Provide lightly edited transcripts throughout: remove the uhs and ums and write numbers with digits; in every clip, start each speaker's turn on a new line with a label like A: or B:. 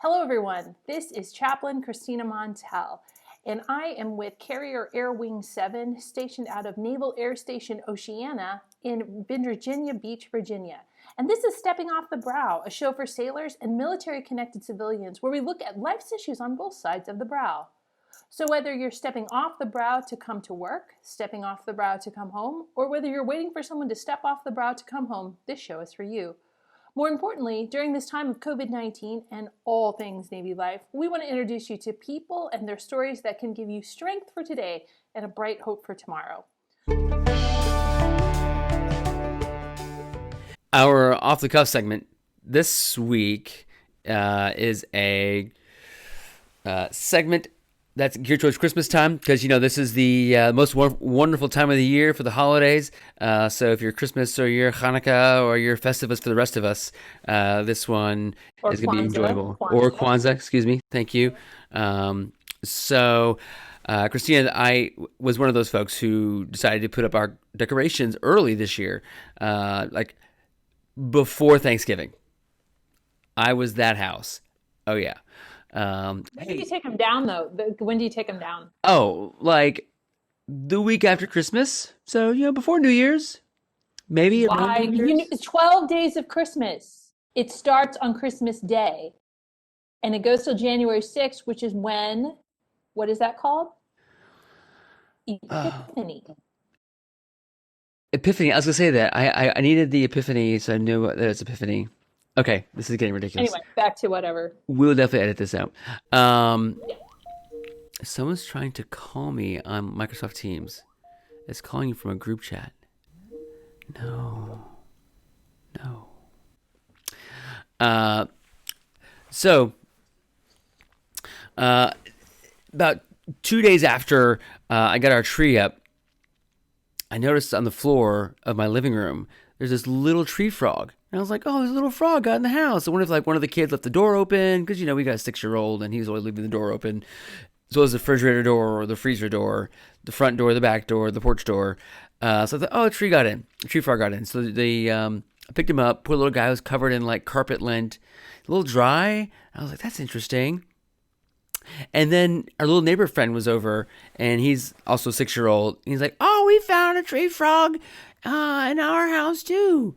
A: Hello, everyone. This is Chaplain Christina Montel, and I am with Carrier Air Wing 7, stationed out of Naval Air Station Oceana in Virginia Beach, Virginia. And this is Stepping Off the Brow, a show for sailors and military-connected civilians where we look at life's issues on both sides of the brow. So whether you're stepping off the brow to come to work, stepping off the brow to come home, or whether you're waiting for someone to step off the brow to come home, this show is for you. More importantly, during this time of COVID-19 and all things Navy life, we want to introduce you to people and their stories that can give you strength for today and a bright hope for tomorrow.
B: Our off-the-cuff segment this week is a segment that's geared towards Christmas time because, this is the most wonderful time of the year for the holidays. So if you're Christmas or you're Hanukkah or you're Festivus for the rest of us, this one is going to be enjoyable. Or Kwanzaa, excuse me. Thank you. Christina, I was one of those folks who decided to put up our decorations early this year, like before Thanksgiving. I was that house. Oh, yeah.
A: When do you take them down, though? When do you take them down?
B: Oh, like the week after Christmas. So, before New Year's, maybe.
A: Why? 12 days of Christmas. It starts on Christmas Day, and it goes till January 6th, which is when, what is that called? Epiphany.
B: Epiphany. I was going to say that. I needed the Epiphany, so I knew that it's Epiphany. Okay, this is getting ridiculous.
A: Anyway, back to whatever.
B: We'll definitely edit this out. Someone's trying to call me on Microsoft Teams. It's calling you from a group chat. No. About 2 days after I got our tree up, I noticed on the floor of my living room, there's this little tree frog. And I was like, oh, there's a little frog out in the house. I wonder if one of the kids left the door open. Because, we got a 6-year-old and he was always leaving the door open. As well as the refrigerator door or the freezer door, the front door, the back door, the porch door. So I thought, oh, a tree frog got in. So I picked him up. Poor little guy was covered in carpet lint. A little dry. I was like, that's interesting. And then our little neighbor friend was over, and he's also a 6-year-old. He's like, oh, we found a tree frog in our house too.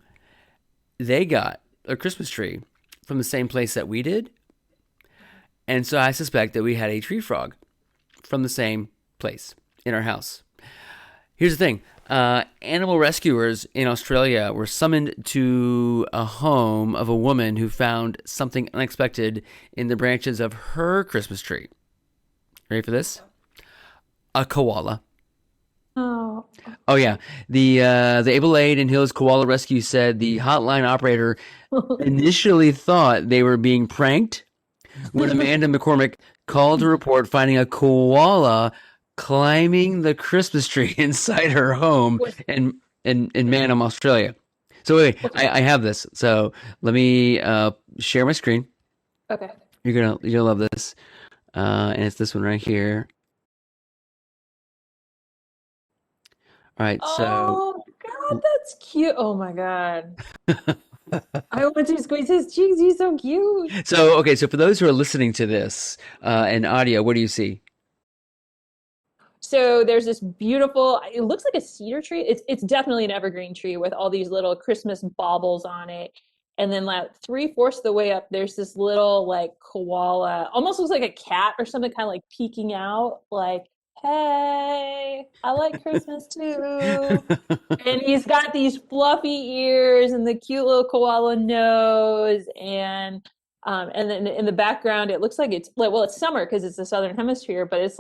B: They got a Christmas tree from the same place that we did. And so I suspect that we had a tree frog from the same place in our house. Here's the thing. Animal rescuers in Australia were summoned to a home of a woman who found something unexpected in the branches of her Christmas tree. Ready for this? A koala. Oh yeah. The Able Aid and Hills Koala Rescue said the hotline operator initially thought they were being pranked when Amanda McCormick called to report finding a koala climbing the Christmas tree inside her home in Manum, Australia. So wait, I have this. So let me share my screen.
A: Okay.
B: You're gonna love this. And it's this one right here. All right, so.
A: Oh, God, that's cute. Oh, my God. I want to squeeze his cheeks. He's so cute.
B: So for those who are listening to this in audio, what do you see?
A: So there's this beautiful, it looks like a cedar tree. It's definitely an evergreen tree with all these little Christmas baubles on it. And then 3/4 of the way up, there's this little koala, almost looks like a cat or something, kind of peeking out, hey, I like Christmas too. And he's got these fluffy ears and the cute little koala nose. And then in the background, it looks like it's summer because it's the southern hemisphere, but it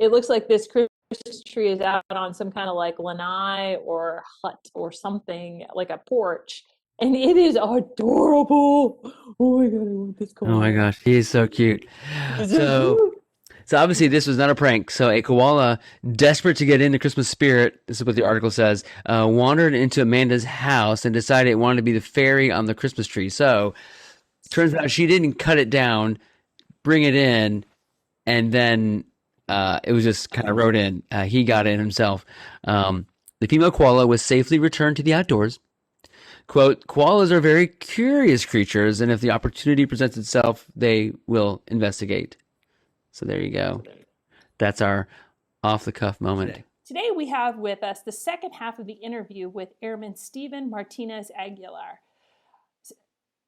A: looks like this Christmas tree is out on some kind of lanai or hut or something, like a porch. And it is adorable. Oh my God, I want this koala.
B: Oh my gosh, he is so cute. So obviously this was not a prank. So a koala, desperate to get in the Christmas spirit, this is what the article says, wandered into Amanda's house and decided it wanted to be the fairy on the Christmas tree. So turns out she didn't cut it down, bring it in, and then it was just kind of wrote in. He got in himself. The female koala was safely returned to the outdoors. Quote, koalas are very curious creatures, and if the opportunity presents itself, they will investigate. So there you go. That's our off the cuff moment.
A: Today we have with us the second half of the interview with Airman Stephen Martinez-Aguillar.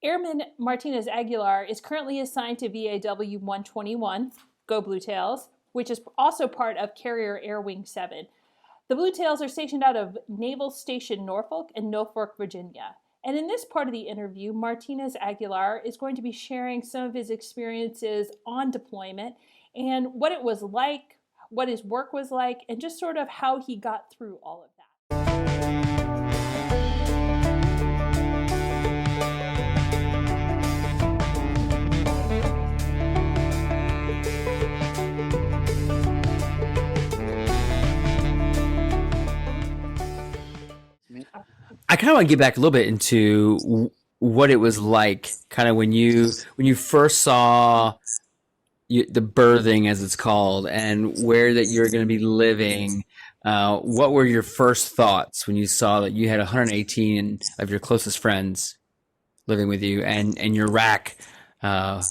A: Airman Martinez-Aguillar is currently assigned to VAW 121, Go Blue Tails, which is also part of Carrier Air Wing 7. The Blue Tails are stationed out of Naval Station Norfolk and Norfolk, Virginia. And in this part of the interview, Martinez-Aguillar is going to be sharing some of his experiences on deployment and what it was like, what his work was like, and just sort of how he got through all of that.
B: I kind of want to get back a little bit into what it was like, kind of when you first saw the birthing, as it's called, and where that you're going to be living. What were your first thoughts when you saw that you had 118 of your closest friends living with you, and your rack?
A: Where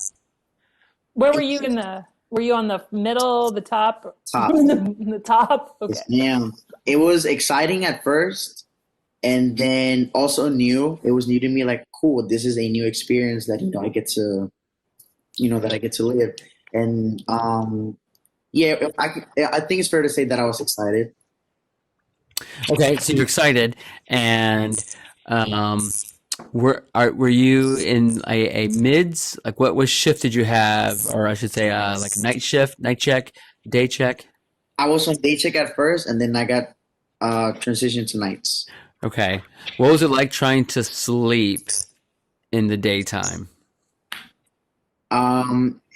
A: were you in the? Were you on the middle, the top,
C: Top.
A: the top? Okay.
C: Yes, ma'am. It was exciting at first, and then also new. It was new to me. Like, cool. This is a new experience that I get to, that I get to live. And yeah, I think it's fair to say that I was excited.
B: Okay, so you're excited, and were you in a mids? Like, what shift did you have, or I should say, like night shift, night check, day check?
C: I was on day check at first, and then I got transitioned to nights.
B: Okay, what was it like trying to sleep in the daytime?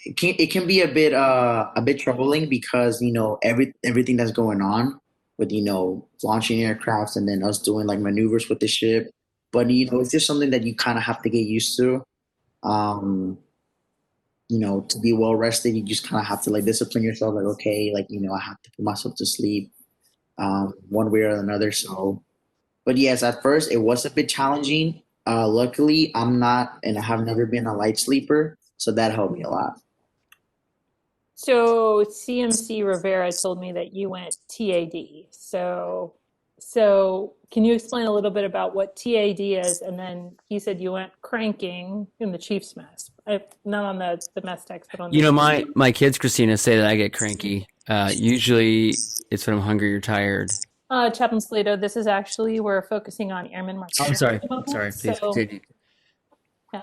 C: It can be a bit troubling because everything that's going on with launching aircrafts and then us doing like maneuvers with the ship, but it's just something that you kind of have to get used to. Um, to be well rested, you just kind of have to like discipline yourself. Like, okay, like I have to put myself to sleep one way or another. So, but yes, at first it was a bit challenging. Luckily, I'm not, and I have never been a light sleeper, so that helped me a lot.
A: So CMC Rivera told me that you went TAD. So can you explain a little bit about what TAD is? And then he said you went cranking in the Chiefs mess. Not on the mess text, but on
B: You
A: the
B: know, my kids, Christina, say that I get cranky. Usually, it's when I'm hungry or tired.
A: Chaplain Slato. This is actually we're focusing on Airman
B: Oh, I'm
A: Martinez
B: sorry.
A: at the
B: I'm
A: moment.
B: sorry. Please
A: So
B: continue.
A: yeah,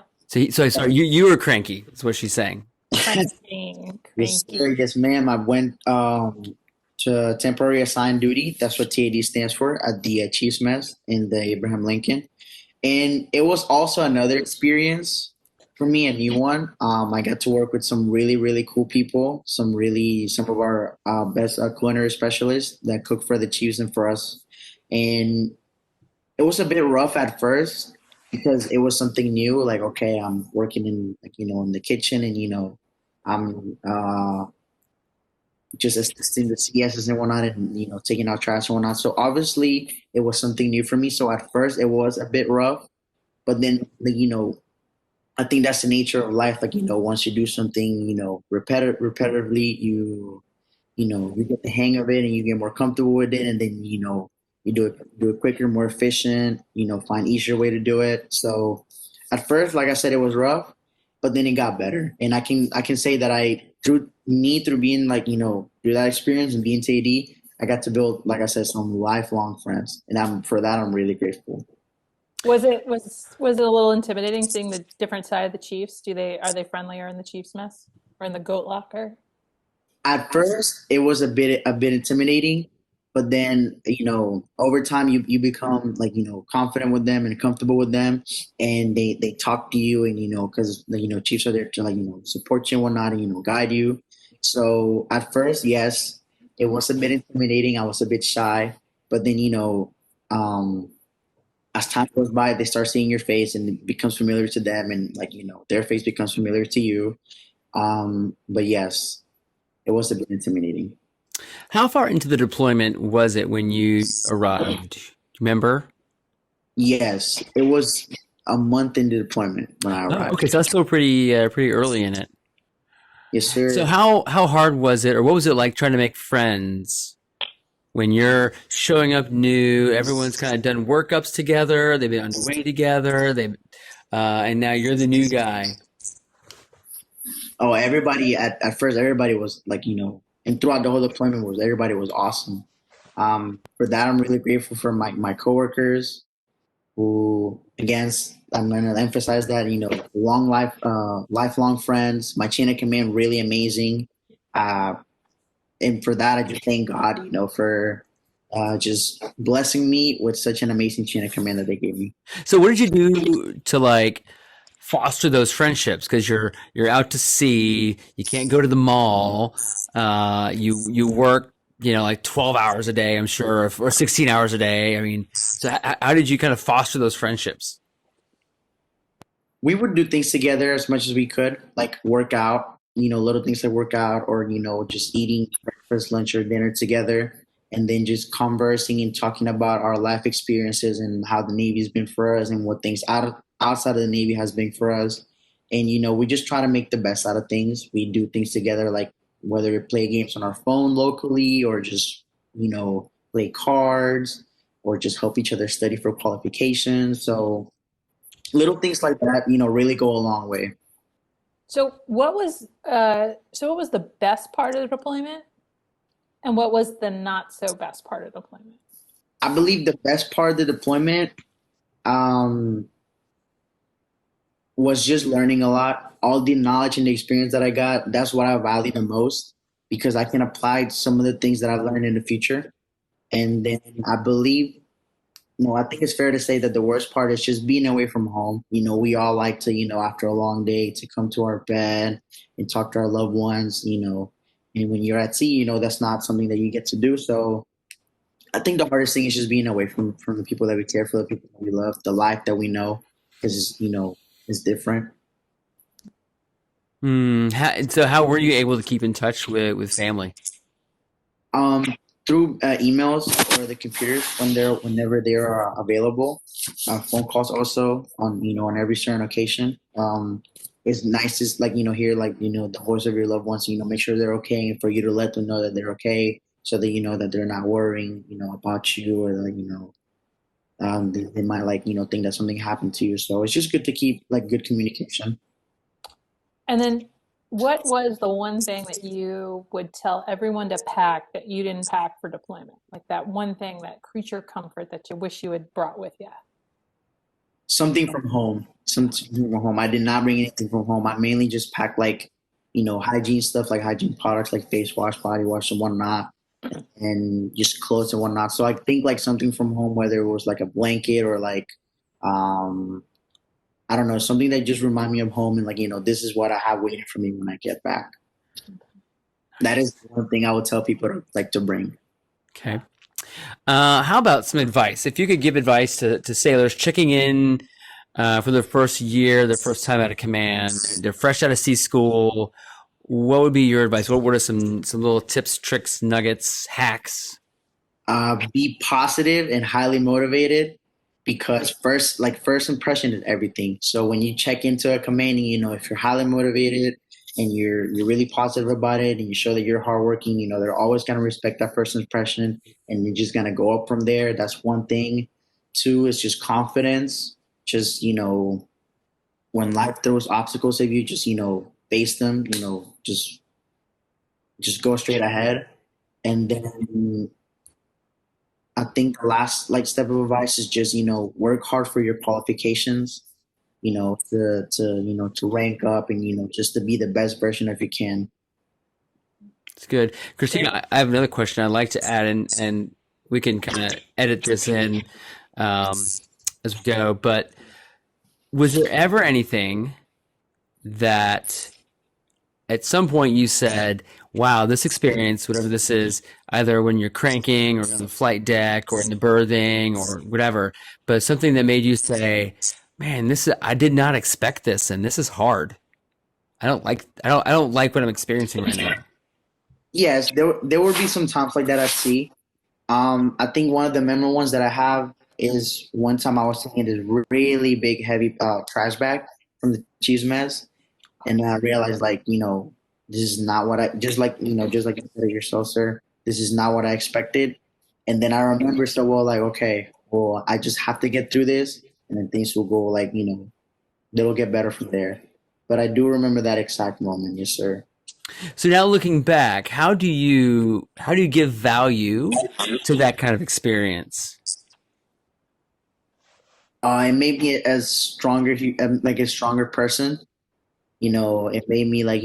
B: So sorry. You were cranky. That's what she's saying.
A: cranking,
C: Yes,
A: cranky.
C: sir. Yes, ma'am. I went to temporary assigned duty. That's what TAD stands for at the Chiefs Mess in the Abraham Lincoln. And it was also another experience for me, a new one. I got to work with some really, really cool people, some of our best culinary specialists that cook for the Chiefs and for us. And it was a bit rough at first because it was something new. Like, okay, I'm working in in the kitchen, and I'm just assisting the CSs and whatnot, and taking out trash and whatnot. So obviously, it was something new for me. So at first, it was a bit rough, but then I think that's the nature of life. Like once you do something repetitively, you get the hang of it and you get more comfortable with it, and then you do it quicker, more efficient. Find easier way to do it. So at first, like I said, it was rough, but then it got better, and I can say that through being like through that experience and being TAD, I got to build, like I said, some lifelong friends, and I'm really grateful.
A: Was it a little intimidating seeing the different side of the Chiefs? Are they friendlier in the Chiefs mess or in the goat locker?
C: At first, it was a bit intimidating, but then over time you become like confident with them and comfortable with them, and they talk to you, and because Chiefs are there to like support you and whatnot, and guide you. So at first, yes, it was a bit intimidating. I was a bit shy, but then um, as time goes by, they start seeing your face, and it becomes familiar to them, and like their face becomes familiar to you. But yes, it was a bit intimidating.
B: How far into the deployment was it when you arrived? Remember?
C: Yes, it was a month into deployment when I
B: Oh,
C: arrived.
B: okay, so that's still pretty early in it.
C: Yes,
B: So
C: sir.
B: how hard was it, or what was it like trying to make friends when you're showing up new? Everyone's kind of done workups together, they've been underway together, and now you're the new guy.
C: Oh, everybody at first, everybody was like, and throughout the whole deployment was everybody was awesome. For that, I'm really grateful for my coworkers who, again, I'm going to emphasize that, lifelong friends. My chain of command really amazing. Uh, and for that, I just thank God, for just blessing me with such an amazing chain of command that they gave me.
B: So what did you do to like foster those friendships? Because you're out to sea, you can't go to the mall, you work, like 12 hours a day, I'm sure, or 16 hours a day. I mean, so how did you kind of foster those friendships?
C: We would do things together as much as we could, like work out, little things like work out or, just eating breakfast, lunch, or dinner together. And then just conversing and talking about our life experiences and how the Navy's been for us and what things outside of the Navy has been for us. And, we just try to make the best out of things. We do things together, like whether we play games on our phone locally or just, play cards or just help each other study for qualifications. So, little things like that, really go a long way.
A: So what was the best part of the deployment, and what was the not so best part of the deployment?
C: I believe the best part of the deployment um, was just learning a lot. All the knowledge and the experience that I got, that's what I value the most because I can apply some of the things that I've learned in the future. And then I believe, I think it's fair to say that the worst part is just being away from home. We all like to, after a long day, to come to our bed and talk to our loved ones, and when you're at sea, that's not something that you get to do. So I think the hardest thing is just being away from the people that we care for, the people that we love, the life that we know, because it's different.
B: So how were you able to keep in touch with family?
C: Um, through emails or the computers whenever they are available. Phone calls also on every certain occasion. It's nice to like hear like the voice of your loved ones. Make sure they're okay, and for you to let them know that they're okay, so that that they're not worrying about you or like they might like think that something happened to you. So it's just good to keep like good communication.
A: And then what was the one thing that you would tell everyone to pack that you didn't pack for deployment? Like that one thing, that creature comfort that you wish you had brought with you?
C: Something from home. Something from home. I did not bring anything from home. I mainly just packed like hygiene stuff, like hygiene products like face wash, body wash, and whatnot, and just clothes and whatnot. So I think like something from home, whether it was like a blanket or like um I don't know, something that just remind me of home and like this is what I have waiting for me when I get back. That is one thing I would tell people to like to bring.
B: Okay. How about some advice? If you could give advice to sailors checking in for their first year, their first time out of command, they're fresh out of sea school, what would be your advice? What are some little tips, tricks, nuggets, hacks?
C: Be positive and highly motivated because first impression is everything. So when you check into a commanding, if you're highly motivated and you're really positive about it and you show that you're hardworking, they're always gonna respect that first impression and you're just gonna go up from there. That's one thing. Two is just confidence. Just when life throws obstacles at you, just face them. Just go straight ahead. And then I think the last like step of advice is just work hard for your qualifications. To rank up and just to be the best version of you can.
B: It's good. Christina, I have another question I'd like to add in, and we can kind of edit this in um, as we go. But was there ever anything that at some point you said, wow, this experience, whatever this is, either when you're cranking or on the flight deck or in the berthing or whatever, but something that made you say, man, I did not expect this and this is hard. I don't like what I'm experiencing right now.
C: Yes, there will be some times like that at sea. I think one of the memorable ones that I have is one time I was taking this really big, heavy trash bag from the cheese mess, and I realized, like, this is not what I just like you said it yourself, sir. This is not what I expected. And then I remember so well, like, okay, well, I just have to get through this, and then things will go, like, they'll get better from there. But I do remember that exact moment, yes, sir.
B: So now looking back, how do you give value to that kind of experience?
C: It made me as stronger, like a stronger person. It made me, like,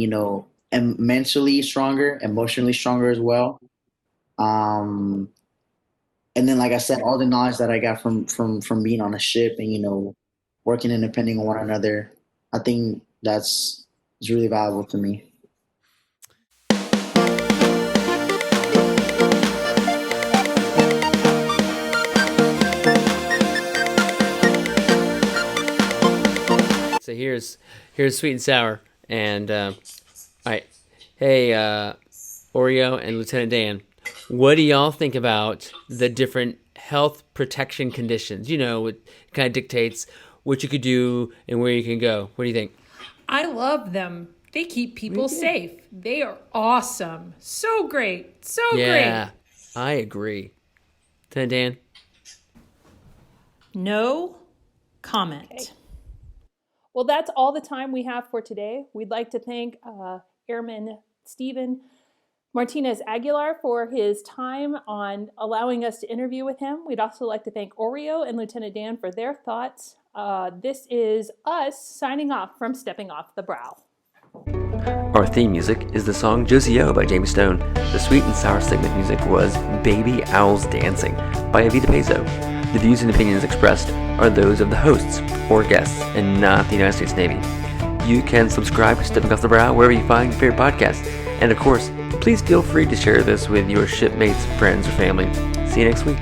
C: mentally stronger, emotionally stronger as well. Um, and then, like I said, all the knowledge that I got from being on a ship and working and depending on one another, I think that's is really valuable to me.
B: So here's sweet and sour, and all right, hey Oreo and Lieutenant Dan, what do y'all think about the different health protection conditions? It kind of dictates what you could do and where you can go. What do you think?
A: I love them. They keep people
B: Me too.
A: safe. They are awesome. So great. So
B: Yeah,
A: great.
B: I agree. Lieutenant Dan.
A: No comment. Okay. Well, that's all the time we have for today. We'd like to thank Airman Stephen Martinez-Aguillar for his time on allowing us to interview with him. We'd also like to thank Oreo and Lieutenant Dan for their thoughts. This is us signing off from Stepping Off the Brow.
B: Our theme music is the song Josie O by Jamie Stone. The sweet and sour segment music was Baby Owls Dancing by Evita Peso. The views and opinions expressed are those of the hosts or guests and not the United States Navy. You can subscribe to Stepping Off the Brow wherever you find your favorite podcasts. And of course, please feel free to share this with your shipmates, friends, or family. See you next week.